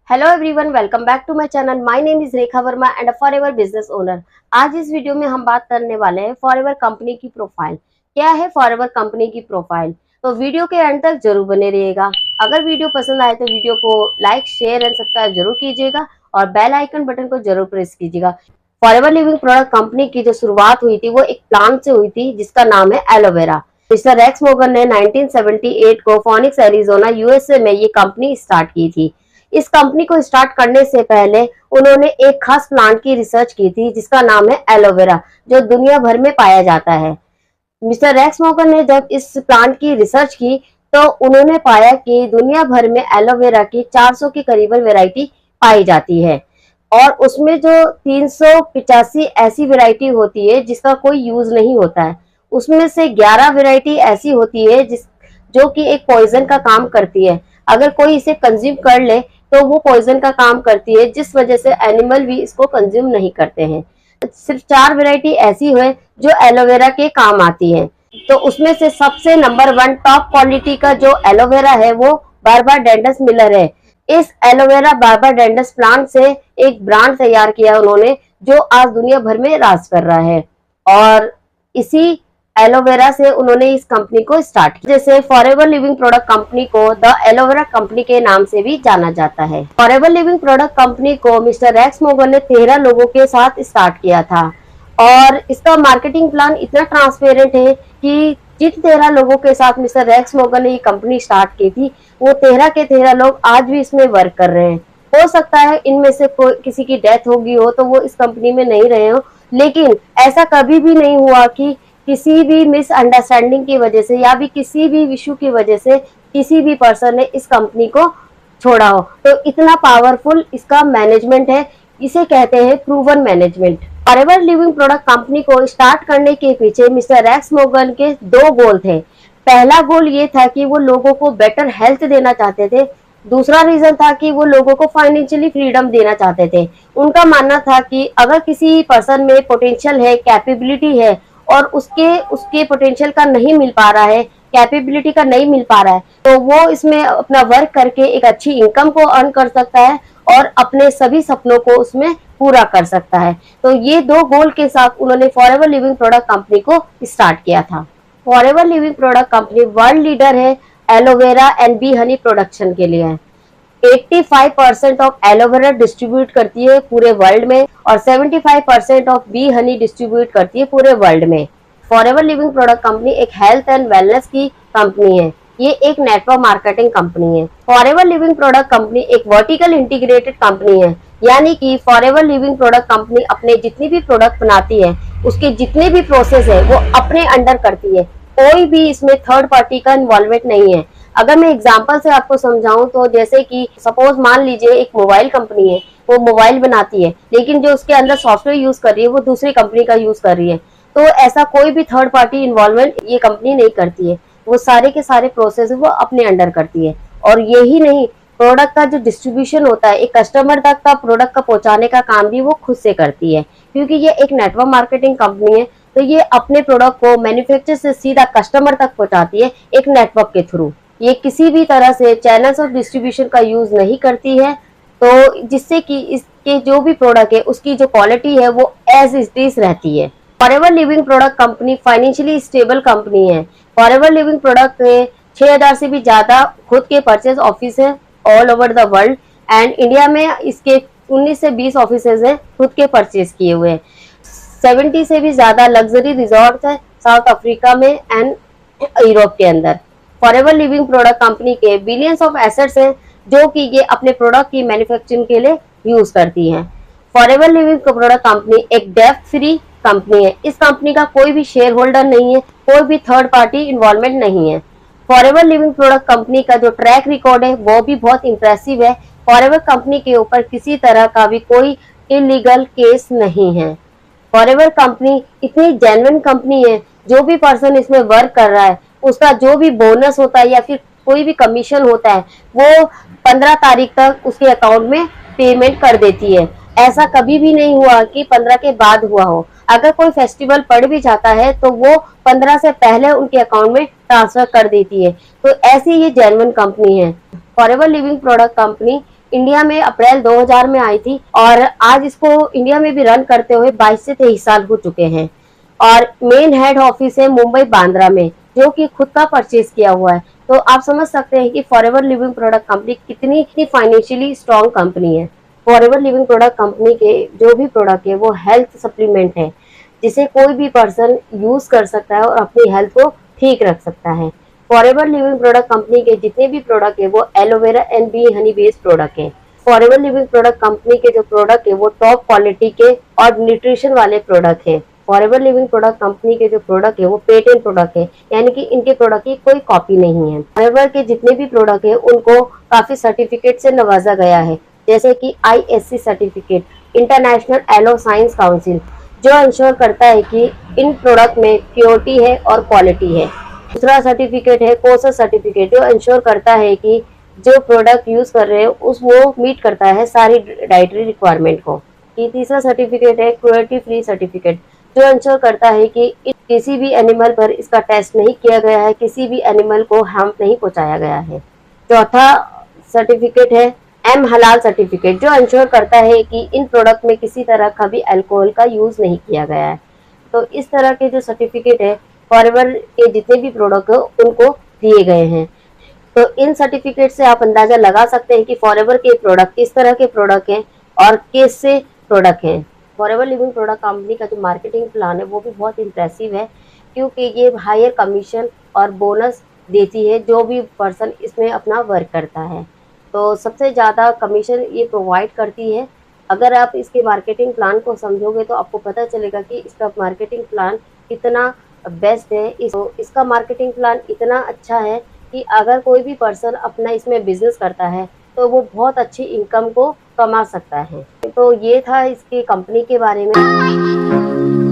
Hello everyone, welcome back to my channel. My name is Rekha Verma and a forever business owner. आज इस video में हम बात करने वाले हैं फॉरएवर कंपनी की प्रोफाइल। क्या है फॉरएवर कंपनी की प्रोफाइल? तो वीडियो के एंड तक जरूर बने रहिएगा। अगर वीडियो पसंद आए तो वीडियो को लाइक, शेयर एंड सब्सक्राइब जरूर कीजिएगा और बेल आइकन बटन को जरूर प्रेस कीजिएगा। फॉरएवर लिविंग प्रोडक्ट कंपनी की जो शुरुआत हुई थी वो एक प्लांट से हुई थी जिसका नाम है एलोवेरा। मिस्टर रेक्स मोर्गन ने 1978 को फोनिक्स एरिजोना यूएसए में ये कंपनी स्टार्ट की थी। इस कंपनी को स्टार्ट करने से पहले उन्होंने एक खास प्लांट की रिसर्च की थी जिसका नाम है एलोवेरा, जो दुनिया भर में पाया जाता है। मिस्टर रेक्स मोर्गन ने जब इस प्लांट की रिसर्च की तो उन्होंने पाया कि दुनिया भर में एलोवेरा की 400 के करीबन वैरायटी पाई जाती है और उसमें जो 385 ऐसी वैरायटी होती है जिसका कोई यूज नहीं होता है। उसमें से 11 वैरायटी ऐसी होती है जो कि एक पॉइजन का काम करती है। अगर कोई इसे कंज्यूम कर ले तो वो पॉइजन का काम करती है, जिस वजह से एनिमल भी इसको कंज्यूम नहीं करते हैं। सिर्फ 4 वैरायटी ऐसी है जो एलोवेरा के काम आती है। तो उसमें से सबसे नंबर 1 टॉप क्वालिटी का जो एलोवेरा है वो बार्बाडेंड्रस मिलर है। इस एलोवेरा बार्बाडेंड्रस प्लांट से एक ब्रांड तैयार किया उन्होंने जो आज दुनिया भर में राज कर रहा है और इसी एलोवेरा से उन्होंने इस कंपनी को स्टार्ट किया। जैसे फॉरएवर लिविंग प्रोडक्ट कंपनी को द एलोवेरा कंपनी के नाम से भी जाना जाता है। फॉरएवर लिविंग प्रोडक्ट कंपनी को मिस्टर रेक्स मोर्गन ने 13 लोगों के साथ स्टार्ट किया था और इसका मार्केटिंग प्लान इतना ट्रांसपेरेंट है कि जिन 13 लोगों के साथ मिस्टर रेक्स मोर्गन ने ये कंपनी स्टार्ट की थी वो 13 के 13 लोग आज भी इसमें वर्क कर रहे हैं। हो सकता है इनमें से कोई किसी की डेथ होगी हो तो वो इस कंपनी में नहीं रहे हो, लेकिन ऐसा कभी भी नहीं हुआ कि किसी भी मिसअंडरस्टैंडिंग की वजह से या भी किसी भी इशू की वजह से किसी भी पर्सन ने इस कंपनी को छोड़ा हो। तो इतना पावरफुल इसका मैनेजमेंट है, इसे कहते हैं proven management. Forever Living Product company को स्टार्ट करने के पीछे मिस्टर रेक्स मोर्गन के 2 गोल थे। पहला गोल ये था कि वो लोगों को बेटर हेल्थ देना चाहते थे। दूसरा रीजन था कि वो लोगों को फाइनेंशियली फ्रीडम देना चाहते थे। उनका मानना था कि अगर किसी पर्सन में पोटेंशियल है, कैपेबिलिटी है और उसके पोटेंशियल का नहीं मिल पा रहा है, कैपेबिलिटी का नहीं मिल पा रहा है, तो वो इसमें अपना वर्क करके एक अच्छी इनकम को अर्न कर सकता है और अपने सभी सपनों को उसमें पूरा कर सकता है। तो ये 2 गोल के साथ उन्होंने फॉरएवर लिविंग प्रोडक्ट कंपनी को स्टार्ट किया था। Forever Living Product company world leader है aloe vera and bee honey production के लिए है। 85% ऑफ एलोवेरा डिस्ट्रीब्यूट करती है पूरे वर्ल्ड में और 75% ऑफ बी हनी डिस्ट्रीब्यूट करती है पूरे वर्ल्ड में। फॉरएवर लिविंग प्रोडक्ट कंपनी एक हेल्थ एंड वेलनेस की कंपनी है। ये एक नेटवर्क मार्केटिंग कंपनी है। फॉरएवर लिविंग प्रोडक्ट कंपनी एक वर्टिकल इंटीग्रेटेड कंपनी है, यानी कि फॉरएवर लिविंग प्रोडक्ट कंपनी अपने जितनी भी प्रोडक्ट बनाती है उसके जितने भी प्रोसेस है वो अपने अंडर करती है। कोई भी इसमें थर्ड पार्टी का इन्वॉल्वमेंट नहीं है। अगर मैं एग्जांपल से आपको समझाऊं तो जैसे कि सपोज मान लीजिए एक मोबाइल कंपनी है, वो मोबाइल बनाती है लेकिन जो उसके अंदर सॉफ्टवेयर यूज कर रही है वो दूसरी कंपनी का यूज कर रही है, तो ऐसा कोई भी थर्ड पार्टी इन्वॉल्वमेंट ये कंपनी नहीं करती है। वो सारे के सारे प्रोसेस वो अपने अंडर करती है। और यही नहीं, प्रोडक्ट का जो डिस्ट्रीब्यूशन होता है, एक कस्टमर तक का प्रोडक्ट का पहुंचाने का काम भी वो खुद से करती है, क्योंकि ये एक नेटवर्क मार्केटिंग कंपनी है। तो ये अपने प्रोडक्ट को मैन्युफैक्चर से सीधा कस्टमर तक पहुंचाती है एक नेटवर्क के थ्रू। ये किसी भी तरह से चैनल्स ऑफ डिस्ट्रीब्यूशन का यूज नहीं करती है, तो जिससे कि इसके जो भी प्रोडक्ट है उसकी जो क्वालिटी है वो एज इट इज रहती है। Forever Living Product company financially stable company है। फॉरएवर लिविंग प्रोडक्ट में 6000 से भी ज्यादा खुद के परचेज ऑफिस है all over the world and India में इसके 19 से 20 ऑफिसेज हैं खुद के परचेज किए हुए। 70 से भी ज्यादा लग्जरी रिजॉर्ट है साउथ अफ्रीका में एंड यूरोप के अंदर। फॉरएवर लिविंग प्रोडक्ट कंपनी के बिलियंस ऑफ एसेट्स हैं जो कि ये अपने प्रोडक्ट की मैन्युफैक्चरिंग के लिए यूज करती हैं। फॉरएवर लिविंग प्रोडक्ट कंपनी एक डेब्ट फ्री कंपनी है। इस कंपनी का कोई भी शेयर होल्डर नहीं है, कोई भी थर्ड पार्टी इन्वॉल्वमेंट नहीं है। फॉरएवर लिविंग प्रोडक्ट कंपनी का जो ट्रैक रिकॉर्ड है वो भी बहुत इंप्रेसिव है। फॉरएवर कंपनी के ऊपर किसी तरह का भी कोई इलीगल केस नहीं है। फॉरएवर कंपनी इतनी जेन्युइन कंपनी है, जो भी पर्सन इसमें वर्क कर रहा है उसका जो भी बोनस होता है या फिर कोई भी कमीशन होता है वो 15 तारीख तक उसके अकाउंट में पेमेंट कर देती है। ऐसा कभी भी नहीं हुआ कि 15 के बाद हुआ हो। अगर कोई फेस्टिवल पड़ भी जाता है तो वो 15 से पहले उनके अकाउंट में ट्रांसफर कर देती है। तो ऐसी ये जेन्युइन कंपनी है। Forever Living Product company India में अप्रैल 2000 में आई थी और आज इसको इंडिया में भी रन करते हुए 22 से 23 साल हो चुके हैं। और मेन हेड ऑफिस है मुंबई बांद्रा में, जो कि खुद का परचेज किया हुआ है। तो आप समझ सकते हैं कि फॉरएवर लिविंग प्रोडक्ट कंपनी कितनी फाइनेंशियली स्ट्रॉन्ग कंपनी है। फॉरएवर लिविंग प्रोडक्ट कंपनी के जो भी प्रोडक्ट है वो हेल्थ सप्लीमेंट है, जिसे कोई भी पर्सन यूज कर सकता है और अपनी हेल्थ को ठीक रख सकता है। फॉरएवर लिविंग प्रोडक्ट कंपनी के जितने भी प्रोडक्ट है वो aloe vera and bee Honey based product है। फॉरएवर लिविंग प्रोडक्ट कंपनी के जो प्रोडक्ट है वो टॉप क्वालिटी के और न्यूट्रिशन वाले प्रोडक्ट है। फॉरएवर लिविंग प्रोडक्ट कंपनी के जो प्रोडक्ट है वो पेटेंट प्रोडक्ट है, यानी कि इनके प्रोडक्ट की कोई कॉपी नहीं है। फॉरएवर के जितने भी प्रोडक्ट है उनको काफी सर्टिफिकेट से नवाजा गया है, जैसे कि ISC certificate, International Aloe Science Council, जो इंश्योर करता है कि इन प्रोडक्ट में प्योरिटी है और क्वालिटी है। दूसरा सर्टिफिकेट है कोसा सर्टिफिकेट, जो इंश्योर करता है कि जो प्रोडक्ट यूज कर रहे हैं उस वो मीट करता है सारी डाइटरी रिक्वायरमेंट को। तीसरा सर्टिफिकेट है क्रुएल्टी फ्री सर्टिफिकेट, जो इंश्योर करता है कि किसी भी एनिमल पर इसका टेस्ट नहीं किया गया है, किसी भी एनिमल को हार्म नहीं पहुंचाया गया है। चौथा सर्टिफिकेट है एम हलाल सर्टिफिकेट, जो इंश्योर करता है कि इन प्रोडक्ट में किसी तरह का भी अल्कोहल का यूज नहीं किया गया है। तो इस तरह के जो सर्टिफिकेट है फॉरएवर के जितने भी प्रोडक्ट है उनको दिए गए हैं। तो इन सर्टिफिकेट से आप अंदाजा लगा सकते हैं कि फॉरएवर के प्रोडक्ट किस तरह के प्रोडक्ट हैं और कैसे प्रोडक्ट हैं। फॉरएवर लिविंग प्रोडक्ट कंपनी का जो मार्केटिंग प्लान है वो भी बहुत इंप्रेसिव है, क्योंकि ये हायर कमीशन और बोनस देती है जो भी पर्सन इसमें अपना वर्क करता है। तो सबसे ज़्यादा कमीशन ये प्रोवाइड करती है। अगर आप इसके मार्केटिंग प्लान को समझोगे तो आपको पता चलेगा कि इसका मार्केटिंग प्लान कितना बेस्ट है। इसका मार्केटिंग प्लान इतना अच्छा है कि अगर कोई भी पर्सन अपना इसमें बिजनेस करता है तो वो बहुत अच्छी इनकम को कमा सकता है। तो ये था इसकी कंपनी के बारे में।